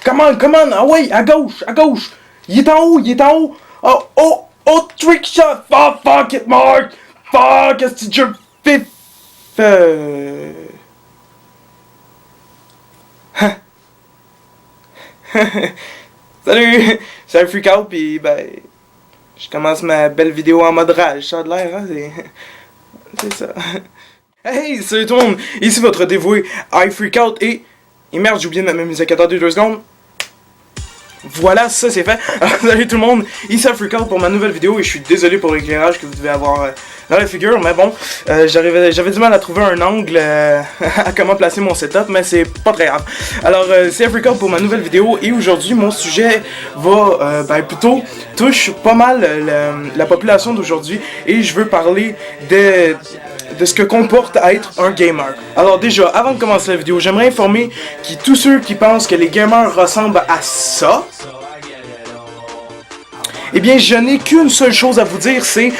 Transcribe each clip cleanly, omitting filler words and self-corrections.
Come on, ah ouais, à gauche, à gauche. Il est en haut, il est en haut. Oh, trick shot. Oh, fuck it, Mark. Fuck, est-ce que je fais... Salut, c'est un freak out, pis ben... Je commence ma belle vidéo en mode rage, ça a de l'air, hein, c'est ça. Hey, salut tout le monde, ici votre dévoué iFreakout et merde, j'ai oublié de mettre ma musique, attendez 2 secondes. Voilà, ça c'est fait. Alors, salut tout le monde, ici iFreakout pour ma nouvelle vidéo et je suis désolé pour l'éclairage que vous devez avoir dans la figure, mais bon, j'avais du mal à trouver un angle à comment placer mon setup, mais c'est pas très grave. Alors, c'est iFreakout pour ma nouvelle vidéo et aujourd'hui mon sujet va plutôt touche pas mal la population d'aujourd'hui et je veux parler de ce que comporte être un gamer. Alors déjà, avant de commencer la vidéo, j'aimerais informer tous ceux qui pensent que les gamers ressemblent à ça, eh bien je n'ai qu'une seule chose à vous dire, c'est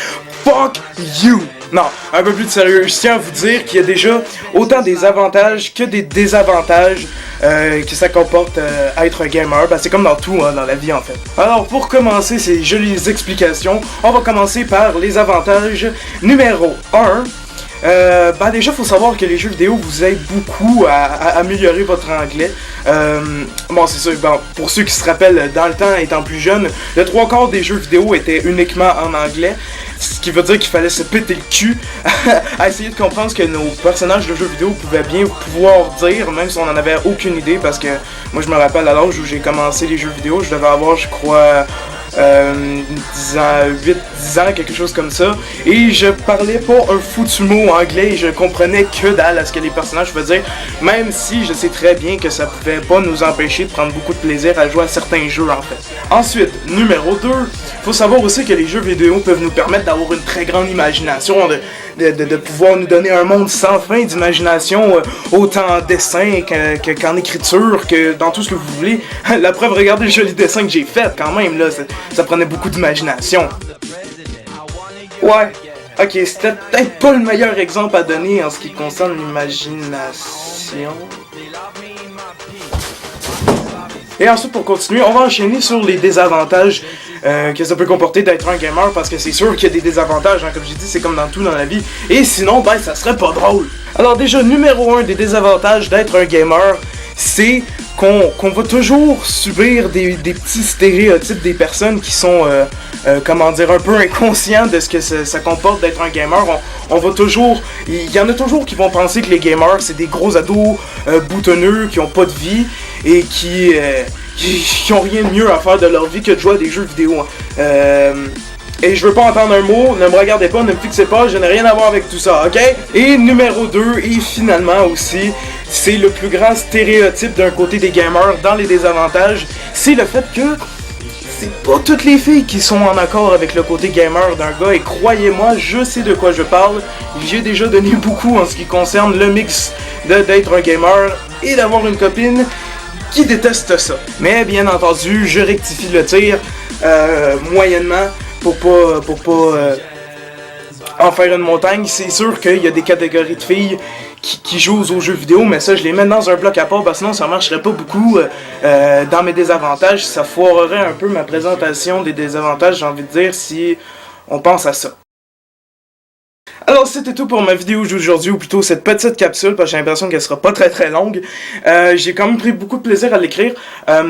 fuck you. Non, un peu plus de sérieux, je tiens à vous dire qu'il y a déjà autant des avantages que des désavantages que ça comporte être un gamer. Ben, c'est comme dans tout, hein, dans la vie en fait. Alors pour commencer ces jolies explications, on va commencer par les avantages. Numéro 1. Déjà faut savoir que les jeux vidéo vous aident beaucoup à améliorer votre anglais. Bon c'est sûr, pour ceux qui se rappellent, dans le temps étant plus jeune, le 3/4 des jeux vidéo étaient uniquement en anglais. Ce qui veut dire qu'il fallait se péter le cul à essayer de comprendre ce que nos personnages de jeux vidéo pouvaient bien pouvoir dire, même si on n'en avait aucune idée, parce que moi je me rappelle à l'âge où j'ai commencé les jeux vidéo, je devais avoir je crois 10 ans, quelque chose comme ça, et je parlais pas un foutu mot anglais et je comprenais que dalle à ce que les personnages faisaient, même si je sais très bien que ça pouvait pas nous empêcher de prendre beaucoup de plaisir à jouer à certains jeux en fait. Ensuite, numéro 2, faut savoir aussi que les jeux vidéo peuvent nous permettre d'avoir une très grande imagination, de pouvoir nous donner un monde sans fin d'imagination, autant en dessin qu'en écriture, que dans tout ce que vous voulez. La preuve, regardez le joli dessin que j'ai fait quand même, là, ça prenait beaucoup d'imagination. Ouais, ok, c'était peut-être pas le meilleur exemple à donner en ce qui concerne l'imagination. Et ensuite, pour continuer, on va enchaîner sur les désavantages que ça peut comporter d'être un gamer, parce que c'est sûr qu'il y a des désavantages, hein, comme j'ai dit, c'est comme dans tout dans la vie, et sinon, ça serait pas drôle. Alors déjà, numéro 1 des désavantages d'être un gamer, c'est qu'on va toujours subir des petits stéréotypes des personnes qui sont, comment dire, un peu inconscients de ce que ça comporte d'être un gamer. On va toujours, il y en a toujours qui vont penser que les gamers c'est des gros ados boutonneux qui ont pas de vie et qui ont rien de mieux à faire de leur vie que de jouer à des jeux vidéo. Et je veux pas entendre un mot, ne me regardez pas, ne me fixez pas, je n'ai rien à voir avec tout ça, ok? Et numéro 2, et finalement aussi, c'est le plus grand stéréotype d'un côté des gamers dans les désavantages, c'est le fait que c'est pas toutes les filles qui sont en accord avec le côté gamer d'un gars, et croyez-moi, je sais de quoi je parle, j'ai déjà donné beaucoup en ce qui concerne le mix d'être un gamer et d'avoir une copine qui déteste ça. Mais bien entendu, je rectifie le tir moyennement, pour pas en faire une montagne. C'est sûr qu'il y a des catégories de filles qui jouent aux jeux vidéo, mais ça je les mets dans un bloc à part, parce que sinon ça marcherait pas beaucoup dans mes désavantages. Ça foirerait un peu ma présentation des désavantages, j'ai envie de dire, si on pense à ça. Alors c'était tout pour ma vidéo d'aujourd'hui, ou plutôt cette petite capsule, parce que j'ai l'impression qu'elle sera pas très longue. J'ai quand même pris beaucoup de plaisir à l'écrire.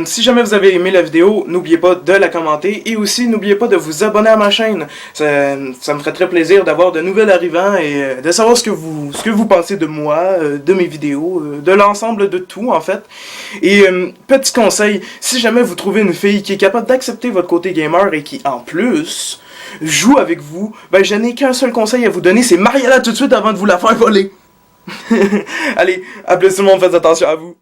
Si jamais vous avez aimé la vidéo, n'oubliez pas de la commenter, et aussi n'oubliez pas de vous abonner à ma chaîne. Ça me ferait très plaisir d'avoir de nouveaux arrivants et de savoir ce que vous pensez de moi, de mes vidéos, de l'ensemble de tout en fait. Et petit conseil, si jamais vous trouvez une fille qui est capable d'accepter votre côté gamer et qui en plus joue avec vous, je n'ai qu'un seul conseil à vous donner, c'est mariez-la tout de suite avant de vous la faire voler. Allez, à plus tout le monde, faites attention à vous.